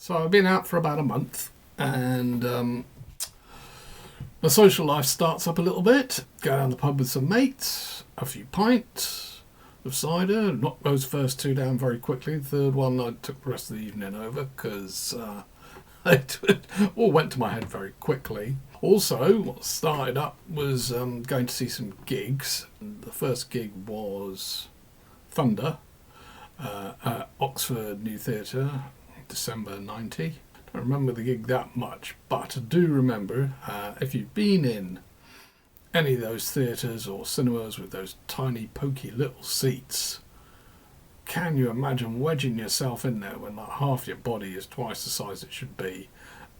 So I've been out for about a month, and my social life starts up a little bit. Go down the pub with some mates, a few pints of cider, knocked those first two down very quickly. The third one I took the rest of the evening over because it all went to my head very quickly. Also, what started up was going to see some gigs. The first gig was Thunder at Oxford New Theatre, December 90. Don't remember the gig that much, but I do remember if you've been in any of those theatres or cinemas with those tiny pokey little seats, can you imagine wedging yourself in there when like half your body is twice the size it should be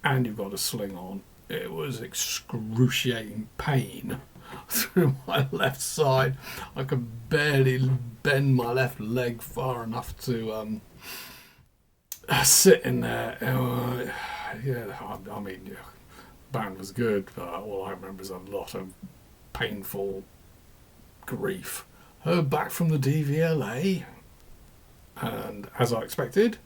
and you've got a sling on? It was excruciating pain through my left side. I could barely bend my left leg far enough to sit in there. I mean, the band was good, but all I remember is a lot of painful grief. Heard back from the DVLA, and as I expected,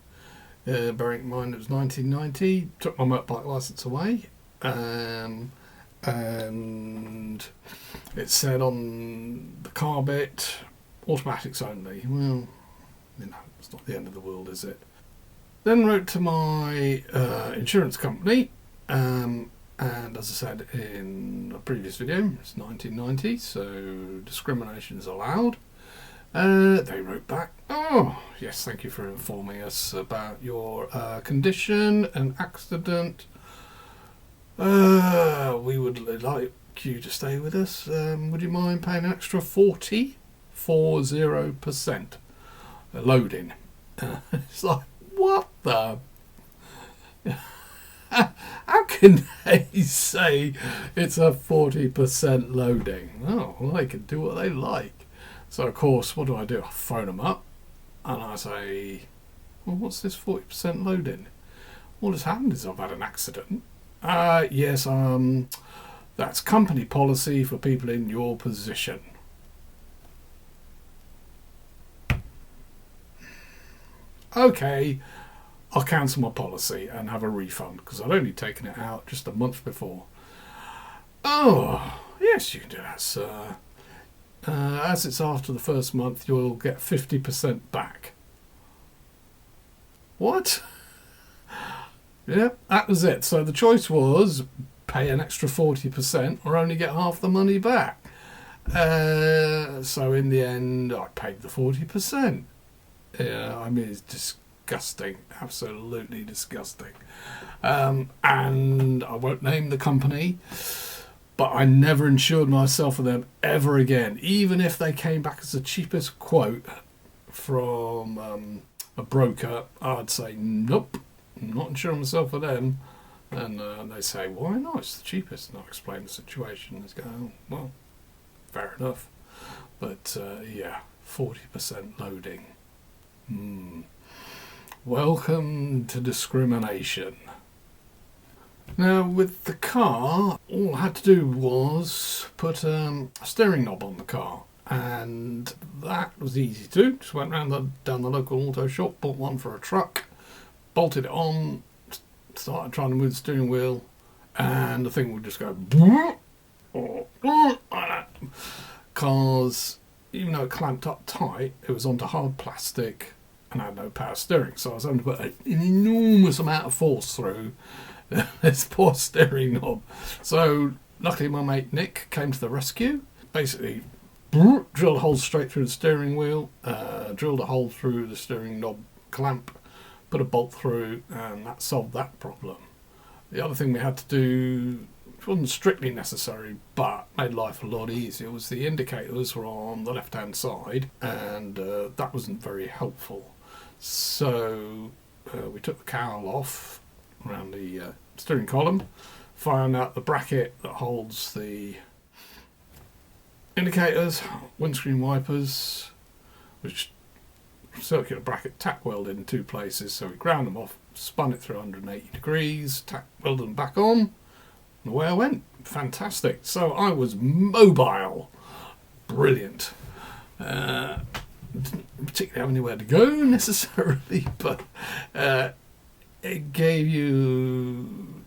bearing in mind it was 1990, took my motorbike licence away, and it said on the car bit, automatics only. Well, it's not the end of the world, is it? Then wrote to my insurance company, and as I said in a previous video, it's 1990, so discrimination is allowed. They wrote back, oh, yes, thank you for informing us about your condition and accident. We would like you to stay with us. Would you mind paying an extra 40% loading? It's like, what the? How can they say it's a 40% loading? Oh, well, they can do what they like. So, of course, what do? I phone them up and I say, well, what's this 40% loading? What has happened is I've had an accident. Yes, that's company policy for people in your position. Okay, I'll cancel my policy and have a refund because I'd only taken it out just a month before. Oh, yes, you can do that, sir. As it's after the first month, you'll get 50% back. What? Yeah, that was it. So the choice was pay an extra 40% or only get half the money back. So in the end, I paid the 40%. Yeah, I mean, it's disgusting, absolutely disgusting. And I won't name the company, but I never insured myself for them ever again. Even if they came back as the cheapest quote from a broker, I'd say, nope, I'm not insuring myself for them. And they say, why not? It's the cheapest. And I explain the situation. They go, oh, well, fair enough. But yeah, 40% loading. Welcome to discrimination. Now, with the car, all I had to do was put a steering knob on the car, and that was easy to do. Just went down the local auto shop, bought one for a truck, bolted it on, started trying to move the steering wheel, and the thing would just go like that. Because even though it clamped up tight, it was onto hard plastic and I had no power steering, so I was having to put an enormous amount of force through this poor steering knob. So luckily my mate Nick came to the rescue, basically drilled a hole straight through the steering wheel, drilled a hole through the steering knob clamp, put a bolt through, and that solved that problem. The other thing we had to do, which wasn't strictly necessary but made life a lot easier, was the indicators were on the left hand side, and that wasn't very helpful. So we took the cowl off around the steering column, found out the bracket that holds the indicators, windscreen wipers, which circular bracket tack welded in two places, so we ground them off, spun it through 180 degrees, tack welded them back on, and away I went. Fantastic. So I was mobile. Brilliant. Didn't particularly have anywhere to go necessarily, but it gave you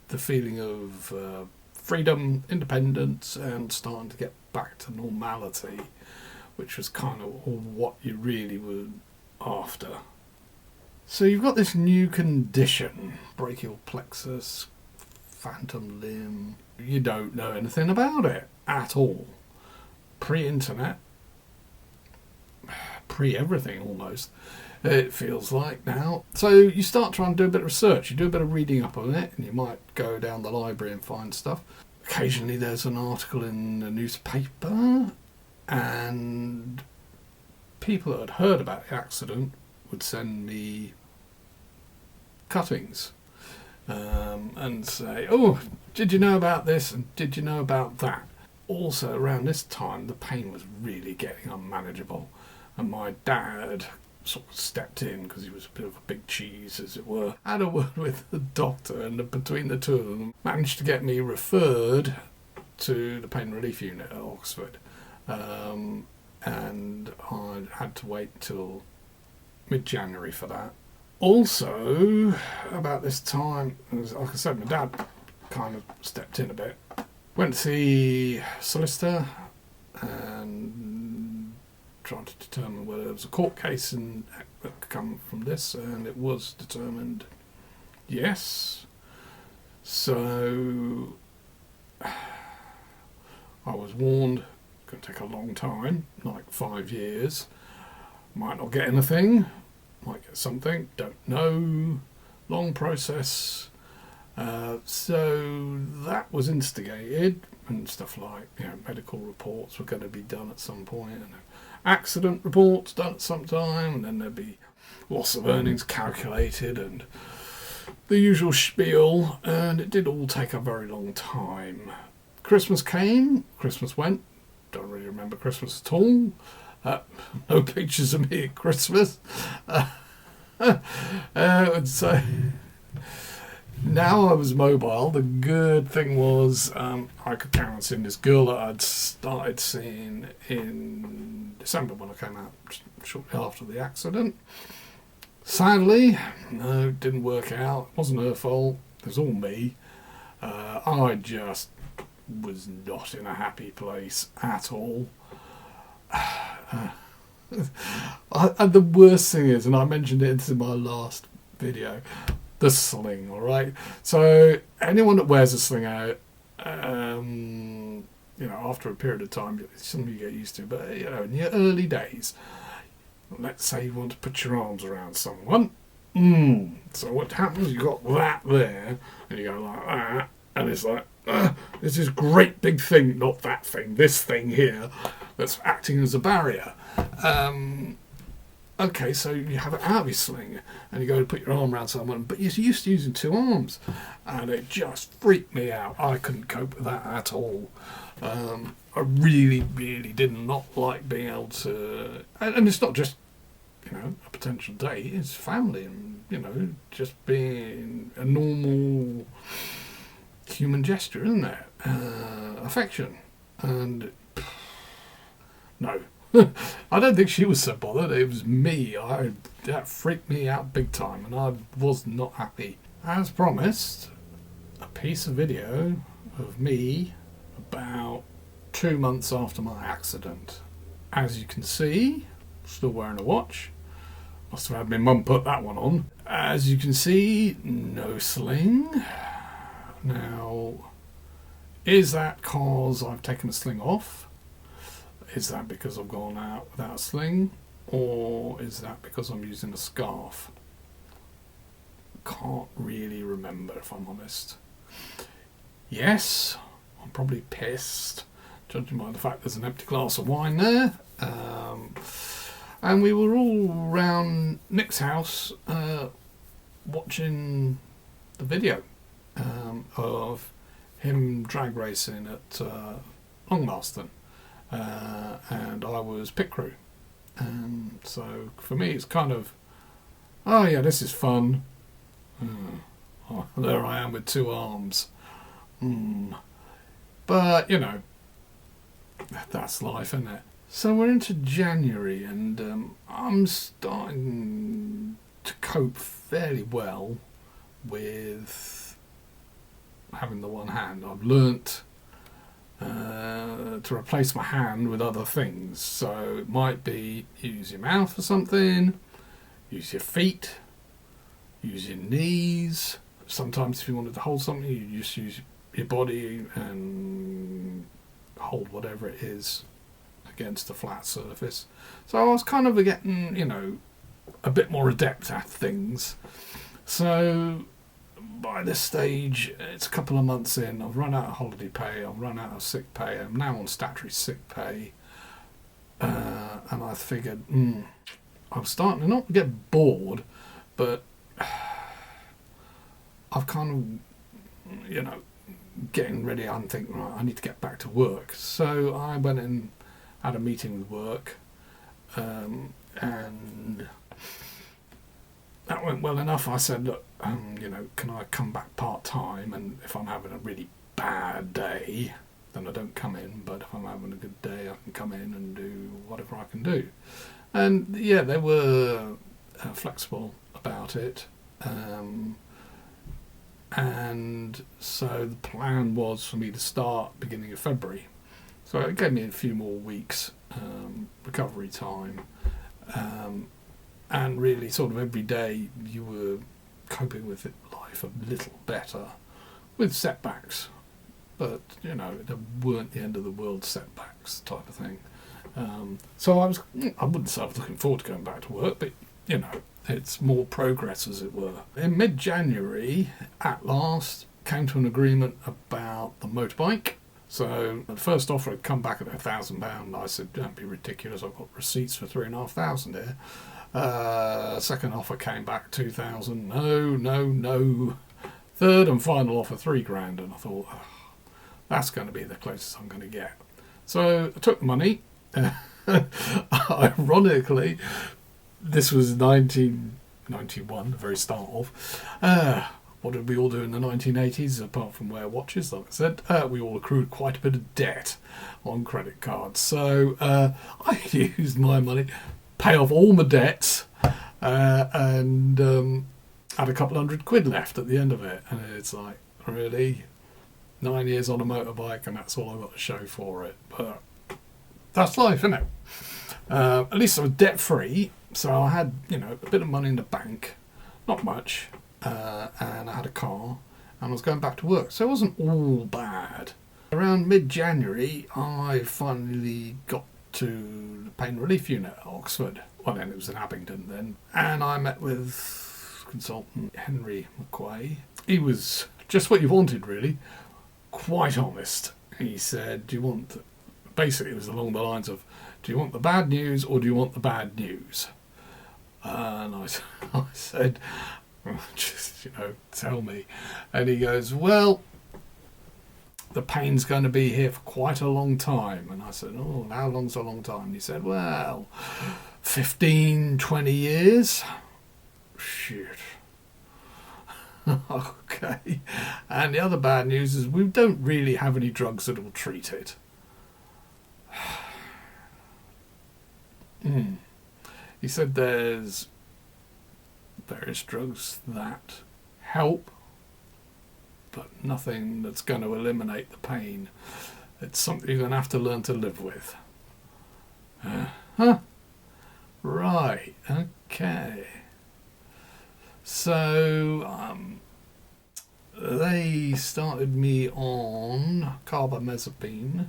the feeling of freedom, independence, and starting to get back to normality, which was kind of what you really were after. So you've got this new condition, brachial plexus, phantom limb. You don't know anything about it at all. Pre-internet, pre-everything almost, it feels like now. So you start trying to do a bit of research. You do a bit of reading up on it, and you might go down the library and find stuff. Occasionally there's an article in a newspaper, and people that had heard about the accident would send me cuttings and say, oh, did you know about this and did you know about that? Also around this time the pain was really getting unmanageable, and my dad sort of stepped in because he was a bit of a big cheese, as it were. Had a word with the doctor, and between the two of them managed to get me referred to the pain relief unit at Oxford, and I had to wait till mid-January for that. Also, about this time, like I said, my dad kind of stepped in a bit. Went to see a solicitor and tried to determine whether there was a court case that could come from this, and it was determined yes. So I was warned it's going to take a long time, like 5 years. Might not get anything, might get something, don't know. Long process. So that was instigated, and stuff like, medical reports were going to be done at some point, and accident reports done at some time, and then there'd be loss of earnings calculated and the usual spiel, and it did all take a very long time. Christmas came, Christmas went, don't really remember Christmas at all. No pictures of me at Christmas. So now I was mobile. The good thing was I could carry on seeing this girl that I'd started seeing in December when I came out shortly after the accident. Sadly, no, it didn't work out. It wasn't her fault. It was all me. I just was not in a happy place at all. And the worst thing is, and I mentioned it in my last video, the sling, alright? So anyone that wears a sling out, after a period of time, it's something you get used to, but in your early days, let's say you want to put your arms around someone, so what happens, you got that there, and you go like that, and it's like, there's this great big thing, not that thing, this thing here, that's acting as a barrier. Okay, so you have it out of your sling, and you go to put your arm around someone, but you're used to using two arms, and it just freaked me out. I couldn't cope with that at all. I really, really did not like being able to, and it's not just, a potential date, it's family, and, just being a normal human gesture, isn't it? Affection. And no. I don't think she was so bothered. It was me. That freaked me out big time, and I was not happy. As promised, a piece of video of me about 2 months after my accident. As you can see, still wearing a watch. Must have had my mum put that one on. As you can see, no sling. Now, is that cause I've taken the sling off? Is that because I've gone out without a sling? Or is that because I'm using a scarf? Can't really remember, if I'm honest. Yes, I'm probably pissed, judging by the fact there's an empty glass of wine there. And we were all round Nick's house watching the video of him drag racing at Longmarston. And I was pit crew. So for me it's kind of, oh yeah, this is fun. Oh, there I am with two arms. But, that's life, isn't it? So we're into January, and I'm starting to cope fairly well with having the one hand. I've learnt to replace my hand with other things. So it might be use your mouth for something, use your feet, use your knees. Sometimes if you wanted to hold something, you just use your body and hold whatever it is against a flat surface. So I was kind of getting, you know, a bit more adept at things. So by this stage, it's a couple of months in, I've run out of holiday pay, I've run out of sick pay, I'm now on statutory sick pay, and I figured, I'm starting to not get bored, but I've kind of, you know, getting ready, I'm thinking, right, I need to get back to work. So I went and had a meeting with work, and that went well enough. I said, look, you know, can I come back part-time, and if I'm having a really bad day, then I don't come in, but if I'm having a good day, I can come in and do whatever I can do. And yeah, they were flexible about it. And so the plan was for me to start beginning of February. So it gave me a few more weeks recovery time. And really sort of every day you were coping with life a little better with setbacks. But, you know, they weren't the end of the world setbacks type of thing. So I wouldn't say I was looking forward to going back to work, but, you know, it's more progress, as it were. In mid-January, at last, came to an agreement about the motorbike. So the first offer had come back at £1,000. I said, don't be ridiculous, I've got receipts for £3,500 here. Second offer came back 2,000. No. Third and final offer £3,000, and I thought, oh, that's going to be the closest I'm going to get. So I took the money. Ironically, this was 1991, the very start of. What did we all do in the 1980s apart from wear watches? Like I said, we all accrued quite a bit of debt on credit cards. So I used my money, pay off all my debts, and had a couple £100 left at the end of it. And it's like, really? 9 years on a motorbike, and that's all I've got to show for it. But that's life, isn't it? At least I was debt free, so I had, you know, a bit of money in the bank, not much, and I had a car, and I was going back to work, so it wasn't all bad. Around mid-January, I finally got to the pain relief unit at Oxford. Well, then it was in Abingdon then, and I met with consultant Henry McQuay. He was just what you wanted, really. Quite honest. He said, do you want, basically it was along the lines of, do you want the bad news or do you want the bad news? And I said, just, you know, tell me. And he goes, well, the pain's going to be here for quite a long time. And I said, oh, how long's a long time? And he said, well, 15, 20 years. Shit. Okay. And the other bad news is we don't really have any drugs that will treat it. He said there's various drugs that help, but nothing that's going to eliminate the pain. It's something you're going to have to learn to live with. Right, okay. So they started me on carbamazepine,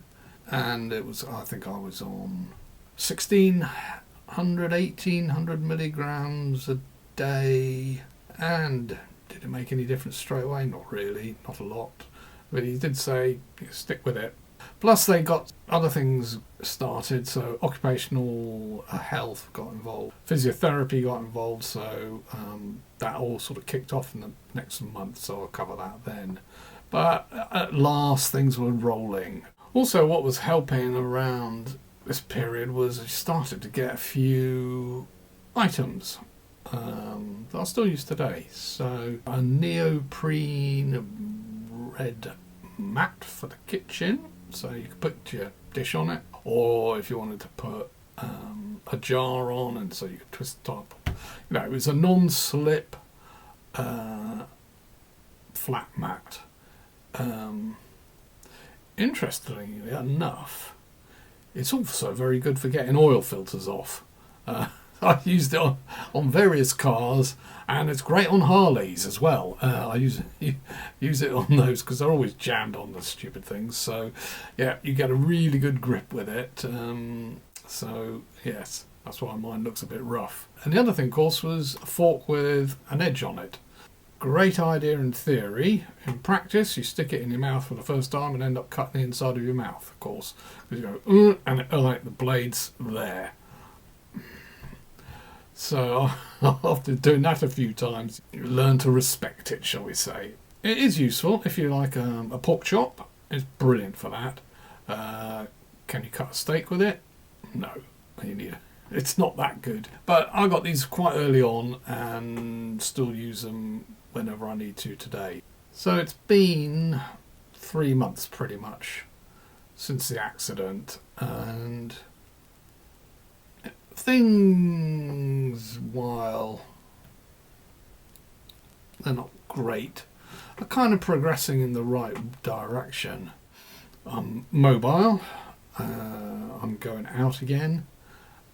and it was, I think I was on 1800 milligrams a day. And did it make any difference straight away? Not really, not a lot. But he did say, stick with it. Plus they got other things started, so occupational health got involved, physiotherapy got involved, so that all sort of kicked off in the next month, so I'll cover that then. But at last things were rolling. Also, what was helping around this period was I started to get a few items that I still use today. So a neoprene red mat for the kitchen, so you could put your dish on it, or if you wanted to put a jar on, and so you could twist the top, You know, it's a non-slip flat mat. Interestingly enough, it's also very good for getting oil filters off. I've used it on various cars, and it's great on Harleys as well. I use it on those because they're always jammed on the stupid things. So, yeah, you get a really good grip with it. So, yes, that's why mine looks a bit rough. And the other thing, of course, was a fork with an edge on it. Great idea in theory. In practice, you stick it in your mouth for the first time and end up cutting the inside of your mouth, of course. Because you go, and like the blade's there. So after doing that a few times, you learn to respect it, shall we say. It is useful if you like a pork chop. It's brilliant for that. Can you cut a steak with it? No, it's not that good. But I got these quite early on and still use them whenever I need to today. So it's been 3 months pretty much since the accident, and things, while they're not great, are kind of progressing in the right direction. I'm mobile, I'm going out again,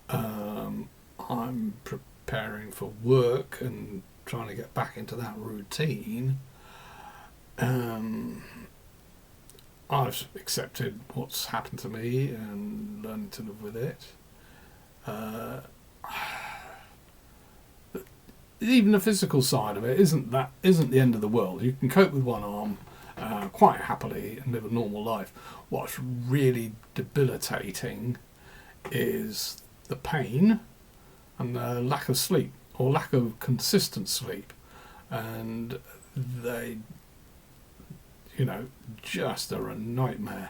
I'm preparing for work and trying to get back into that routine. I've accepted what's happened to me and learning to live with it. Even the physical side of it isn't the end of the world. You can cope with one arm quite happily and live a normal life. What's really debilitating is the pain and the lack of sleep, or lack of consistent sleep, and they, just are a nightmare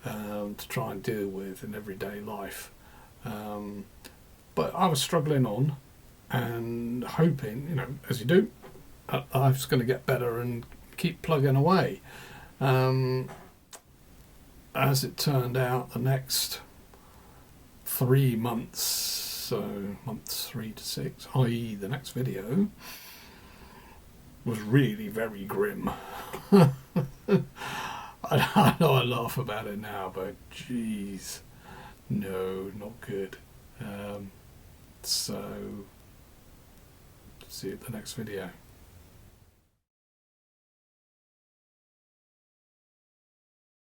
to try and deal with in everyday life. But I was struggling on and hoping, as you do, life's going to get better and keep plugging away. As it turned out, the next 3 months, so months 3 to 6, i.e. the next video, was really very grim. I know I laugh about it now, but geez, no, not good. So, see you at the next video.